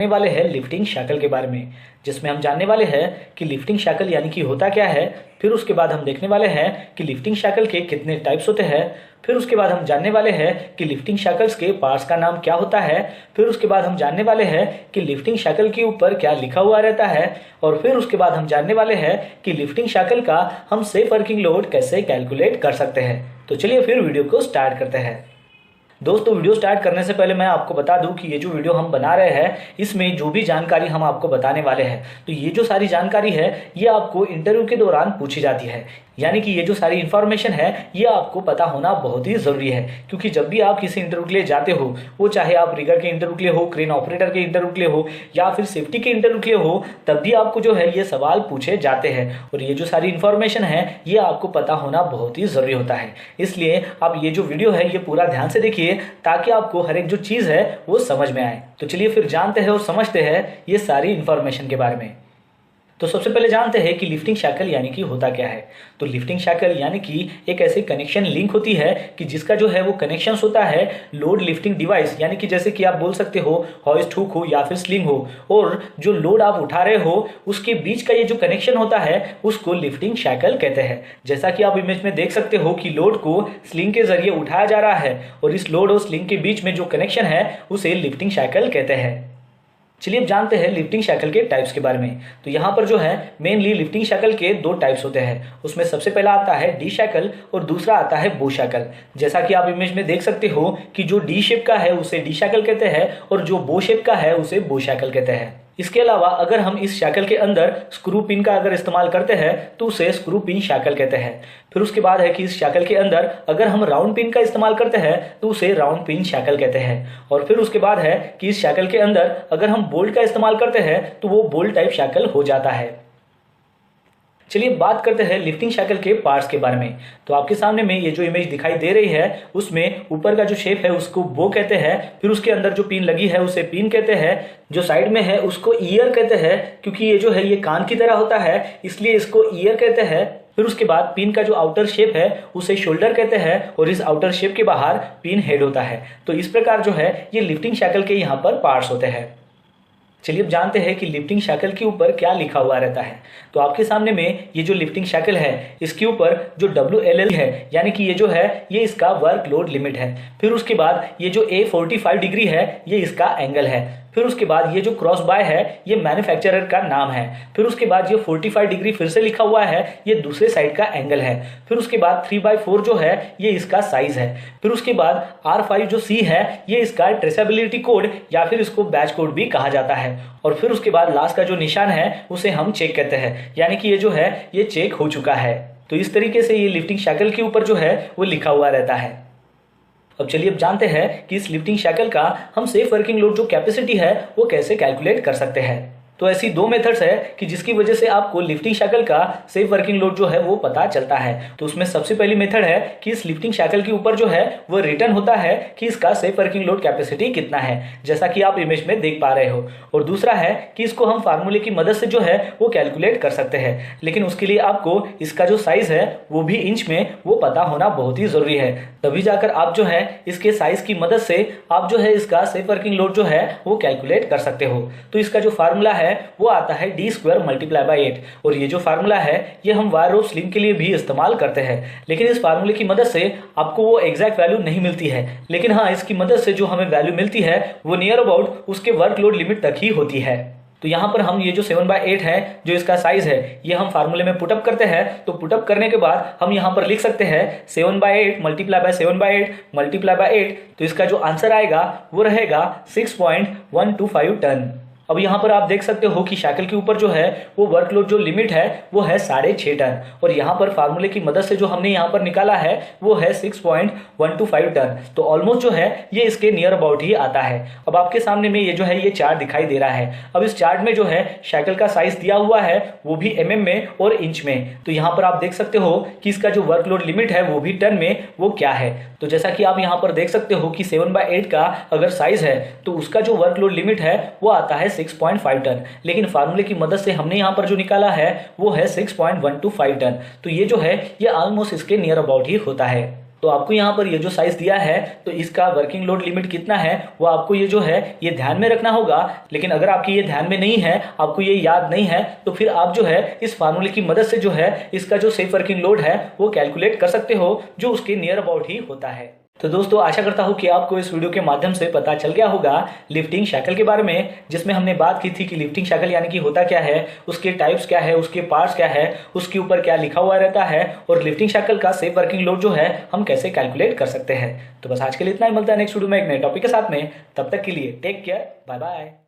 वाले हैं lifting shackle के बारे में, जिसमें हम जानने वाले हैं कि लिफ्टिंग शैकल यानी कि होता क्या है। फिर उसके बाद हम देखने वाले हैं कि लिफ्टिंग शैकल के कितने टाइप्स होते हैं। फिर उसके बाद हम जानने वाले हैं कि लिफ्टिंग शैकल्स के पार्ट्स का नाम क्या होता है। फिर उसके बाद हम जानने वाले हैं कि लिफ्टिंग शैकल के ऊपर क्या लिखा हुआ रहता है। और फिर उसके बाद हम जानने वाले हैं कि लिफ्टिंग शैकल का हम सेफ वर्किंग लोड कैसे कैलकुलेट कर सकते हैं। तो चलिए फिर वीडियो को स्टार्ट करते हैं। दोस्तों, वीडियो स्टार्ट करने से पहले मैं आपको बता दूं कि ये जो वीडियो हम बना रहे हैं इसमें जो भी जानकारी हम आपको बताने वाले हैं, तो ये जो सारी जानकारी है ये आपको इंटरव्यू के दौरान पूछी जाती है। यानी कि ये जो सारी इन्फॉर्मेशन है ये आपको पता होना बहुत ही जरूरी है, क्योंकि जब भी आप किसी इंटरव्यू के लिए जाते हो, वो चाहे आप रिगर के इंटरव्यू के लिए हो, क्रेन ऑपरेटर के इंटरव्यू के लिए हो या फिर सेफ्टी के इंटरव्यू के लिए हो, तब भी आपको जो है ये सवाल पूछे जाते हैं। और ये जो सारी इन्फॉर्मेशन है ये आपको पता होना बहुत ही जरूरी होता है। इसलिए आप ये जो वीडियो है ये पूरा ध्यान से देखिए ताकि आपको हर एक जो चीज है वो समझ में आए। तो चलिए फिर जानते हैं और समझते हैं ये सारी इन्फॉर्मेशन के बारे में। तो सबसे पहले जानते हैं कि लिफ्टिंग शैकल यानी कि होता क्या है। तो लिफ्टिंग शैकल यानी कि एक ऐसी कनेक्शन लिंक होती है कि जिसका जो है वो कनेक्शन होता है लोड लिफ्टिंग डिवाइस, यानी कि जैसे कि आप बोल सकते हो हॉइस्ट हुक हो या फिर स्लिंग हो, और जो लोड आप उठा रहे हो उसके बीच का ये जो कनेक्शन होता है उसको लिफ्टिंग शैकल कहते हैं। जैसा कि आप इमेज में देख सकते हो कि लोड को स्लिंग के जरिए उठाया जा रहा है और इस लोड और स्लिंग के बीच में जो कनेक्शन है उसे लिफ्टिंग शैकल कहते हैं। चलिए अब जानते हैं लिफ्टिंग शैकल के टाइप्स के बारे में। तो यहाँ पर जो है मेनली लिफ्टिंग शैकल के दो टाइप्स होते हैं। उसमें सबसे पहला आता है डी शैकल और दूसरा आता है बो शैकल। जैसा कि आप इमेज में देख सकते हो कि जो डी शेप का है उसे डी शैकल कहते हैं और जो बो शेप का है उसे बो शैकल कहते हैं। इसके अलावा अगर हम इस शैकल के अंदर स्क्रू पिन का अगर इस्तेमाल करते हैं तो उसे स्क्रू पिन शैकल कहते हैं। फिर उसके बाद है कि इस शैकल के अंदर अगर हम राउंड पिन का इस्तेमाल करते हैं तो उसे राउंड पिन शैकल कहते हैं। और फिर उसके बाद है कि इस शैकल के अंदर अगर हम बोल्ट का इस्तेमाल करते हैं तो वो बोल्ट टाइप शैकल हो जाता है। चलिए बात करते हैं लिफ्टिंग शैकल के पार्ट्स के बारे में। तो आपके सामने में ये जो इमेज दिखाई दे रही है उसमें ऊपर का जो शेप है उसको बो कहते हैं। फिर उसके अंदर जो पिन लगी है उसे पिन कहते हैं। जो साइड में है उसको ईयर कहते हैं, क्योंकि ये जो है ये कान की तरह होता है इसलिए इसको ईयर कहते हैं। फिर उसके बाद पिन का जो आउटर शेप है उसे शोल्डर कहते हैं और इस आउटर शेप के बाहर पिन हेड होता है। तो इस प्रकार जो है ये लिफ्टिंग शैकल के यहाँ पर पार्ट्स होते हैं। चलिए अब जानते हैं कि लिफ्टिंग शैकल के ऊपर क्या लिखा हुआ रहता है। तो आपके सामने में ये जो लिफ्टिंग शैकल है इसके ऊपर जो WLL है यानी कि ये जो है ये इसका वर्क लोड लिमिट है। फिर उसके बाद ये जो A45 डिग्री है ये इसका एंगल है। फिर उसके बाद ये जो क्रॉस बाय है ये मैन्युफैक्चरर का नाम है। फिर उसके बाद ये 45 डिग्री फिर से लिखा हुआ है, ये दूसरे साइड का एंगल है। फिर उसके बाद 3/4 जो है ये इसका साइज है। फिर उसके बाद R5 जो C है ये इसका ट्रेसेबिलिटी कोड या फिर इसको बैच कोड भी कहा जाता है। और फिर उसके बाद लास्ट का जो निशान है उसे हम चेक कहते हैं, यानी कि ये जो है ये चेक हो चुका है। तो इस तरीके से ये लिफ्टिंग शैकल के ऊपर जो है वो लिखा हुआ रहता है। अब चलिए अब जानते हैं कि इस लिफ्टिंग शैकल का हम सेफ वर्किंग लोड जो कैपेसिटी है वो कैसे कैलकुलेट कर सकते हैं। तो ऐसी दो मेथड्स है कि जिसकी वजह से आपको लिफ्टिंग शैकल का सेफ वर्किंग लोड जो है वो पता चलता है। तो उसमें सबसे पहली मेथड है कि इस लिफ्टिंग शैकल के ऊपर जो है वो रिटर्न होता है कि इसका सेफ वर्किंग लोड कैपेसिटी कितना है, जैसा कि आप इमेज में देख पा रहे हो। और दूसरा है कि इसको हम फार्मूले की मदद से जो है वो कैलकुलेट कर सकते हैं, लेकिन उसके लिए आपको इसका जो साइज है वो भी इंच में वो पता होना बहुत ही जरूरी है। तभी जाकर आप जो है इसके साइज की मदद से आप जो है इसका सेफ वर्किंग लोड जो है वो कैलकुलेट कर सकते हो। तो इसका जो फार्मूला है वो आता है d² × 8। और ये जो फार्मूला है ये हम वायर रोप स्लिंग के लिए भी इस्तेमाल करते हैं, लेकिन इस फार्मूले की मदद से आपको वो एग्जैक्ट वैल्यू नहीं मिलती है, लेकिन हाँ इसकी मदद से जो हमें वैल्यू मिलती है वो नियर अबाउट उसके वर्कलोड लिमिट तक ही होती है। तो यहाँ पर हम ये जो 7/8 है जो इसका साइज है ये हम फार्मूले में पुटअप करते हैं। तो पुटअप करने के बाद हम यहाँ पर लिख सकते हैं 7/8 × 7/8 × 8। तो इसका जो आंसर आएगा वो रहेगा 6.125 टन। अब यहाँ पर आप देख सकते हो कि शैकल के ऊपर जो है वो वर्कलोड जो लिमिट है वो है 6.5 टन, और यहाँ पर फार्मूले की मदद से जो हमने यहाँ पर निकाला है वो है 6.125 टन। तो ऑलमोस्ट जो है ये इसके नियर अबाउट ही आता है। अब आपके सामने में ये जो है ये चार्ट दिखाई दे रहा है। अब इस चार्ट में जो है शैकल का साइज दिया हुआ है वो भी mm में और इंच में। तो यहाँ पर आप देख सकते हो कि इसका जो वर्कलोड लिमिट है वो भी टन में वो क्या है। तो जैसा कि आप यहाँ पर देख सकते हो कि 7/8 का अगर साइज है तो उसका जो वर्कलोड लिमिट है वो आता है 6.5 टन, लेकिन फार्मूले की मदद से हमने यहाँ पर जो निकाला है वो है 6.125 टन। तो ये जो है ये ऑलमोस्ट इसके नियर अबाउट ही होता है। तो आपको यहाँ पर ये जो साइज दिया है तो इसका वर्किंग लोड लिमिट कितना है वो आपको ये जो है ये ध्यान में रखना होगा। लेकिन अगर आपकी ये ध्यान में नहीं है, आपको ये याद नहीं है, तो फिर आप जो है इस फार्मूले की मदद से जो है इसका जो सेफ वर्किंग लोड है वो कैलकुलेट कर सकते हो, जो उसके नियर अबाउट ही होता है। तो दोस्तों आशा करता हूँ कि आपको इस वीडियो के माध्यम से पता चल गया होगा लिफ्टिंग शैकल के बारे में, जिसमें हमने बात की थी कि लिफ्टिंग शैकल यानी कि होता क्या है, उसके टाइप्स क्या है, उसके पार्ट्स क्या है, उसके ऊपर क्या लिखा हुआ रहता है, और लिफ्टिंग शैकल का सेफ वर्किंग लोड जो है हम कैसे कैलकुलेट कर सकते हैं। तो बस आज के लिए इतना ही, मिलता है नेक्स्ट वीडियो में एक नए टॉपिक के साथ में। तब तक के लिए टेक केयर, बाय बाय।